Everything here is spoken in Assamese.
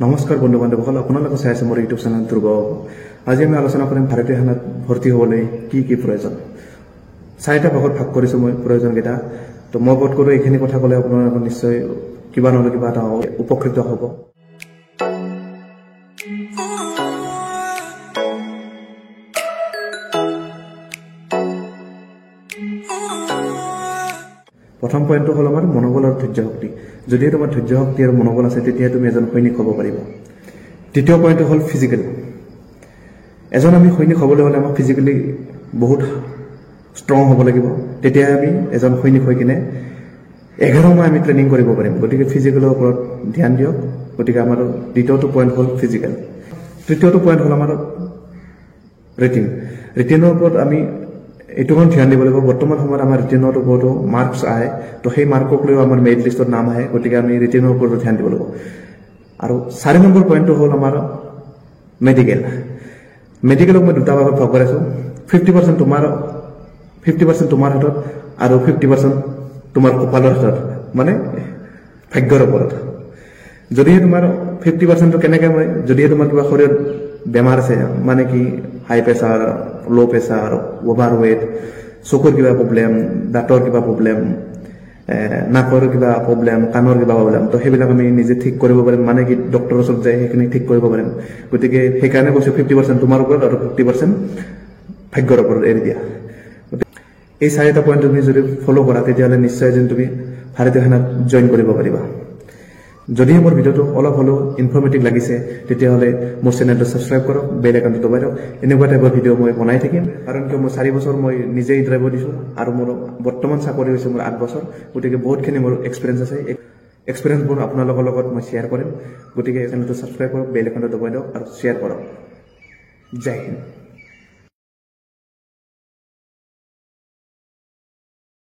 নমস্কাৰ বন্ধু বান্ধৱসকল, আপোনালোকে চাই আছে মোৰ ইউটিউব চেনেল ধ্ৰুৱ। আজি আমি আলোচনা কৰিম ভাৰতীয় সেনাত ভৰ্তি হ'বলৈ কি কি প্ৰয়োজন। 4টা ভাগত ভাগ কৰিছোঁ মই প্ৰয়োজনকেইটা। তো মই বোধ কৰোঁ এইখিনি কথা ক'লে আপোনালোকৰ নিশ্চয় কিবা নহ'লে কিবা এটা উপকৃত হ'ব। প্ৰথম পইণ্টটো হ'ল আমাৰ মনোবল আৰু ধৈৰ্য শক্তি। যদি তোমাৰ ধৈৰ্য শক্তি আৰু মনোবল আছে তেতিয়া তুমি এজন সৈনিক হ'ব পাৰিবা। দ্বিতীয় পইণ্টটো হ'ল ফিজিকেল। এজন আমি সৈনিক হ'বলৈ হ'লে আমাক ফিজিকেলি বহুত ষ্ট্ৰং হ'ব লাগিব। তেতিয়া আমি এজন সৈনিক হৈ কিনে 11 মাহ আমি ট্ৰেইনিং কৰিব পাৰিম। গতিকে ফিজিকেলৰ ওপৰত ধ্যান দিয়ক। গতিকে আমাৰ দ্বিতীয়টো পইণ্ট হ'ল ফিজিকেল। তৃতীয়টো পইণ্ট হ'ল আমাৰ ৰিটিনৰ ওপৰত আমি এইটো ধ্যান দিব লাগিব। বৰ্তমান সময়ত আমাৰ ৰিটেনৰ ওপৰতো মাৰ্কছ আহে, তো সেই মাৰ্কক লৈও আমাৰ মেৰিট লিষ্টত নাম আহে। গতিকে আমি ৰিটেনৰ ওপৰতো ধ্যান দিব লাগিব। আৰু 4 নম্বৰ পইণ্টটো হ'ল আমাৰ মেডিকেলক মই দুটা ভাগত ভাগ কৰাইছোঁ। 50% তোমাৰ হাতত আৰু 50% তোমাৰ কপালৰ হাতত, মানে ভাগ্যৰ ওপৰত। যদিহে তোমাৰ 50%টো কেনেকৈ হয়, যদিহে তোমাৰ কিবা শৰীৰত বেমাৰ আছে, মানে কি হাই প্ৰেছাৰ, ল' প্ৰেছাৰ, অভাৰ ৱেট, চকুৰ কিবা প্ৰব্লেম, দাঁতৰ কিবা প্ৰব্লেম, নাকৰ কিবা প্ৰব্লেম, কাণৰ কিবা প্ৰব্লেম, তো সেইবিলাক আমি নিজে ঠিক কৰিব পাৰিম। মানে কি ডক্টৰৰ ওচৰত যাই সেইখিনি ঠিক কৰিব পাৰিম। গতিকে সেইকাৰণে কৈছোঁ 50% তোমাৰ ওপৰত আৰু 50% ভাগ্যৰ ওপৰত এৰি দিয়া। এই 4টা পইণ্ট তুমি যদি ফ'ল' কৰা তেতিয়াহ'লে নিশ্চয় যেন তুমি ভাৰতীয় সেনাত জইন কৰিব পাৰিবা। যদিহে মোৰ ভিডিঅ'টো অলপ হ'লেও ইনফৰ্মেটিভ লাগিছে তেতিয়াহ'লে মোৰ চেনেলটো ছাবস্ক্ৰাইব কৰক, বেল আইকনটো দবাই দিয়ক। এনেকুৱা টাইপৰ ভিডিঅ' মই বনাই থাকিম। কাৰণ কিয় মই 4 বছৰ মই নিজেই ড্ৰাইভ দিছোঁ আৰু মোৰ বৰ্তমান চাকৰি হৈছে মোৰ 8 বছৰ। গতিকে বহুতখিনি মোৰ এক্সপিৰিয়েঞ্চ আছে। এক্সপিৰিয়েঞ্চবোৰ আপোনালোকৰ লগত মই শ্বেয়াৰ কৰিম। গতিকে চেনেলটো ছাবস্ক্ৰাইব কৰক, বেল আইকনটো দবাই দিয়ক আৰু শ্বেয়াৰ কৰক। জয় হিন্দ।